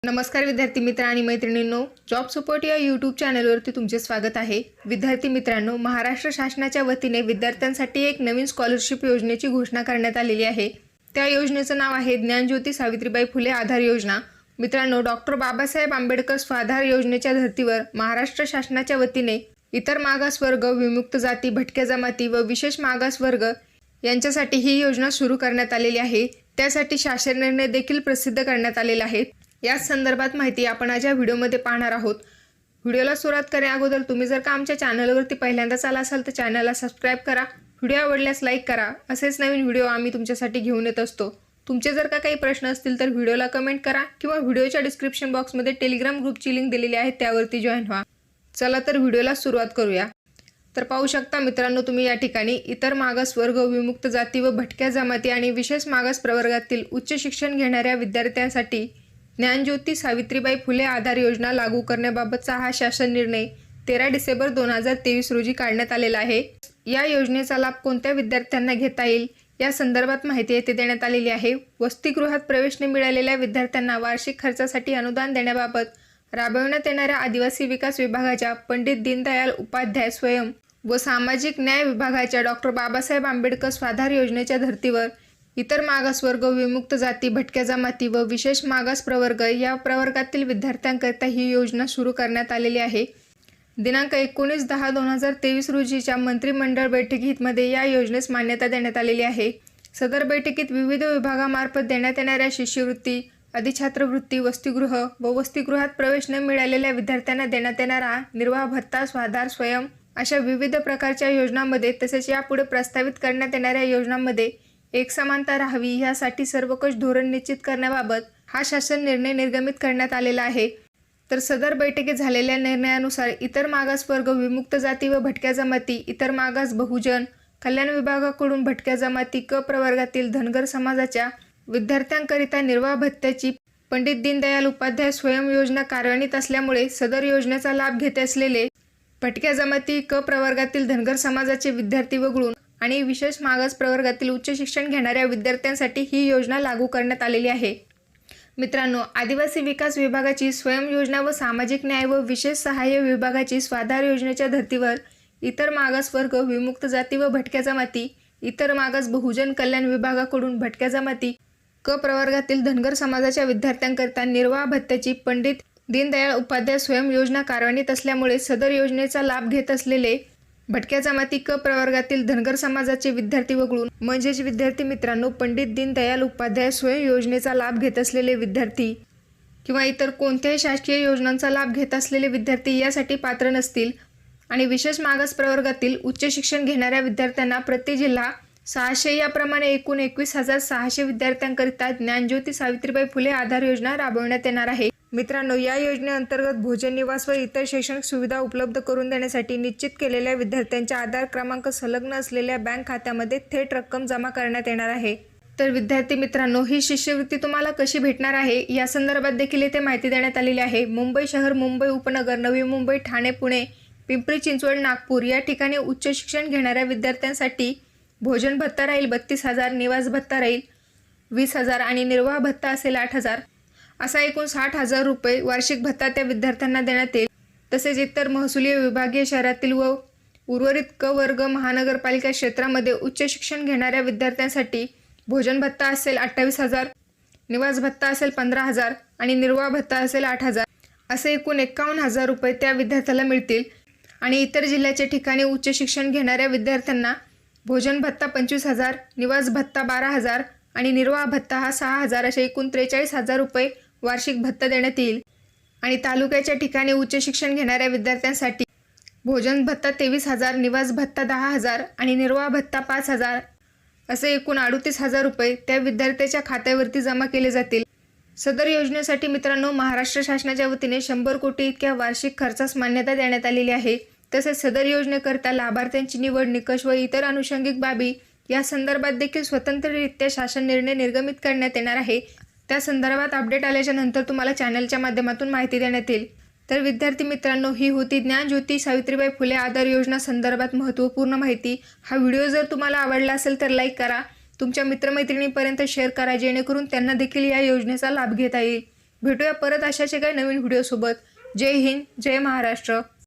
नमस्कार विद्यार्थी मित्र आणि मैत्रिणींनो, जॉब सपोर्ट या यूट्यूब चॅनलवरती तुमचे स्वागत आहे। विद्यार्थी मित्रांनो, महाराष्ट्र शासनाच्या वतीने विद्यार्थ्यांसाठी एक नवीन स्कॉलरशिप योजनेची घोषणा करण्यात आलेली आहे। त्या योजनेचं नाव आहे ज्ञानज्योती सावित्रीबाई फुले आधार योजना। मित्रांनो, डॉक्टर बाबासाहेब आंबेडकर स्वाधार योजनेच्या धर्तीवर महाराष्ट्र शासनाच्या वतीने इतर मागास वर्ग, विमुक्त जाती, भटक्या जमाती व विशेष मागास वर्ग यांच्यासाठी ही योजना सुरू करण्यात आलेली आहे। त्यासाठी शासन निर्णय देखील प्रसिद्ध करण्यात आलेला आहे। या संदर्भात माहिती आपण आज या व्हिडिओमध्ये पाहणार आहोत। व्हिडिओला सुरुवात करण्या अगोदर तुम्ही जर का आमच्या चॅनलवरती पहिल्यांदाच आला असाल तर चॅनलला सबस्क्राइब करा, व्हिडिओ आवडल्यास लाईक करा। असेच नवीन व्हिडिओ आम्ही तुमच्यासाठी घेऊन येत असतो। तुमचे जर का काही प्रश्न असतील तर व्हिडिओला कमेंट करा किंवा व्हिडिओच्या डिस्क्रिप्शन बॉक्समध्ये टेलिग्राम ग्रुपची लिंक दिलेली आहे, त्यावरती जॉईन व्हा। चला तर व्हिडिओला सुरुवात करूया। तर पाहू शकता मित्रांनो, तुम्ही या ठिकाणी इतर मागास वर्ग, विमुक्त जाती व भटक्या जमाती आणि विशेष मागास प्रवर्गातील उच्च शिक्षण घेणाऱ्या विद्यार्थ्यांसाठी ज्ञानज्योती सावित्रीबाई फुले आधार योजना लागू करण्याबाबतचा हा शासन निर्णय 13 डिसेंबर 2023 रोजी काढण्यात आलेला आहे। या योजनेचा लाभ कोणत्या विद्यार्थ्यांना घेता येईल या संदर्भात माहिती येथे देण्यात आलेली आहे। वसतिगृहात प्रवेश न मिळालेल्या विद्यार्थ्यांना वार्षिक खर्चासाठी अनुदान देण्याबाबत राबवण्यात येणाऱ्या आदिवासी विकास विभागाच्या पंडित दीनदयाल उपाध्याय स्वयं व सामाजिक न्याय विभागाच्या डॉक्टर बाबासाहेब आंबेडकर स्वाधार योजनेच्या धर्तीवर इतर मागासवर्ग, विमुक्त जाती, भटक्या जमाती व विशेष मागास प्रवर्ग या प्रवर्गातील विद्यार्थ्यांकरिता ही योजना सुरू करण्यात आलेली आहे। दिनांक 19/10/2023 रोजीच्या मंत्रिमंडळ बैठकीमध्ये या योजनेस मान्यता देण्यात आलेली आहे। सदर बैठकीत विविध विभागामार्फत देण्यात येणाऱ्या शिष्यवृत्ती, अधिछात्रवृत्ती, वसतिगृह व वसतिगृहात प्रवेश न मिळालेल्या विद्यार्थ्यांना देण्यात येणारा निर्वाह भत्ता, स्वाधार, स्वयं अशा विविध प्रकारच्या योजनांमध्ये तसेच यापुढे प्रस्तावित करण्यात येणाऱ्या योजनांमध्ये एक समानता राहावी यासाठी सर्वकष धोरण निश्चित करण्याबाबत हा शासन निर्णय निर्गमित करण्यात आलेला आहे। तर सदर बैठकीत झालेल्या निर्णयानुसार इतर मागास वर्ग, विमुक्त जाती व भटक्या जमाती, इतर मागास बहुजन कल्याण विभागाकडून भटक्या जमाती क प्रवर्गातील धनगर समाजाच्या विद्यार्थ्यांकरिता निर्वाह भत्त्याची पंडित दीनदयाल उपाध्याय स्वयं योजना कार्यान्वित असल्यामुळे सदर योजनेचा लाभ घेत असलेले भटक्या जमाती क प्रवर्गातील धनगर समाजाचे विद्यार्थी वगळून आणि विशेष मागास प्रवर्गातील उच्च शिक्षण घेणाऱ्या विद्यार्थ्यांसाठी ही योजना लागू करण्यात आलेली आहे। मित्रांनो, आदिवासी विकास विभागाची स्वयं योजना व सामाजिक न्याय व विशेष सहाय्य विभागाची स्वाधार योजनेच्या धर्तीवर इतर मागास वर्ग, विमुक्त जाती व भटक्या जमाती, इतर मागास बहुजन कल्याण विभागाकडून भटक्या जमाती क प्रवर्गातील धनगर समाजाच्या विद्यार्थ्यांकरिता निर्वाह भत्त्याची पंडित दीनदयाळ उपाध्याय स्वयं योजना कार्यान्वित असल्यामुळे सदर योजनेचा लाभ घेत असलेले भटक्या जमाती क प्रवर्गातील धनगर समाजाचे विद्यार्थी वगळून म्हणजेच विद्यार्थी मित्रांनो, पंडित दीनदयाल उपाध्याय स्वयं योजनेचा लाभ घेत असलेले विद्यार्थी किंवा इतर कोणत्याही शासकीय योजनांचा लाभ घेत असलेले विद्यार्थी यासाठी पात्र नसतील। आणि विशेष मागास प्रवर्गातील उच्च शिक्षण घेणाऱ्या विद्यार्थ्यांना प्रति जिल्हा 600 याप्रमाणे एकूण 21,600 विद्यार्थ्यांकरिता ज्ञानज्योती सावित्रीबाई फुले आधार योजना राबवण्यात येणार आहे। मित्रांनो, या योजनेअंतर्गत भोजन, निवास व इतर शैक्षणिक सुविधा उपलब्ध करून देण्यासाठी निश्चित केलेल्या विद्यार्थ्यांच्या आधार क्रमांक संलग्न असलेल्या बँक खात्यामध्ये थेट रक्कम जमा करण्यात येणार आहे। तर विद्यार्थी मित्रांनो, ही शिष्यवृत्ती तुम्हाला कशी भेटणार आहे या संदर्भात देखील येथे माहिती देण्यात आलेली आहे। मुंबई शहर, मुंबई उपनगर, नवी मुंबई, ठाणे, पुणे, पिंपरी चिंचवड, नागपूर या ठिकाणी उच्च शिक्षण घेणाऱ्या विद्यार्थ्यांसाठी भोजन भत्ता राहील 32,000, निवास भत्ता राहील 20,000 आणि निर्वाह भत्ता असेल 8,000। असा एकूण 60,000 रुपये वार्षिक भत्ता त्या विद्यार्थ्यांना देण्यात येईल। तसेच इतर महसुली विभागीय शहरातील व उर्वरित क वर्ग महानगरपालिका क्षेत्रामध्ये उच्च शिक्षण घेणाऱ्या विद्यार्थ्यांसाठी भोजन भत्ता असेल 28,000, निवास भत्ता असेल 15,000 आणि निर्वाह भत्ता असेल 8,000। असे एकूण 51,000 रुपये त्या विद्यार्थ्याला मिळतील। आणि इतर जिल्ह्याच्या ठिकाणी उच्च शिक्षण घेणाऱ्या विद्यार्थ्यांना भोजन भत्ता 25,000, निवास भत्ता 12,000 आणि निर्वाह भत्ता हा 6,000 असे एकूण 43,000 रुपये वार्षिक भत्ता देण्यात येईल। आणि तालुक्याच्या ठिकाणी उच्च शिक्षण घेणाऱ्या विद्यार्थ्यांसाठी भोजन भत्ता 23,000, निवास भत्ता 10,000 आणि निर्वाह भत्ता 5,000 असे एकूण 38,000 रुपये त्या विद्यार्थ्याच्या खात्यावरती जमा केले जातील। सदर योजनेसाठी मित्रांनो, महाराष्ट्र शासनाच्या वतीने 100 कोटी इतक्या वार्षिक खर्चास मान्यता देण्यात आलेली आहे। तसेच सदर योजनेकरता लाभार्थ्यांची निवड, निकष व इतर अनुषंगिक बाबी या संदर्भात देखील स्वतंत्ररित्या शासन निर्णय निर्गमित करण्यात येणार आहे। त्या संदर्भात अपडेट आल्याच्या नंतर तुम्हाला चॅनलच्या माध्यमातून माहिती देण्यात येईल। तर विद्यार्थी मित्रांनो, ही होती ज्ञानज्योती सावित्रीबाई फुले आधार योजना संदर्भात महत्त्वपूर्ण माहिती। हा व्हिडिओ जर तुम्हाला आवडला असेल तर लाईक करा, तुमच्या मित्रमैत्रिणींपर्यंत शेअर करा, जेणेकरून त्यांना देखील या योजनेचा लाभ घेता येईल। भेटूया परत अशाच एका नवीन व्हिडिओसोबत. जय हिंद, जय महाराष्ट्र.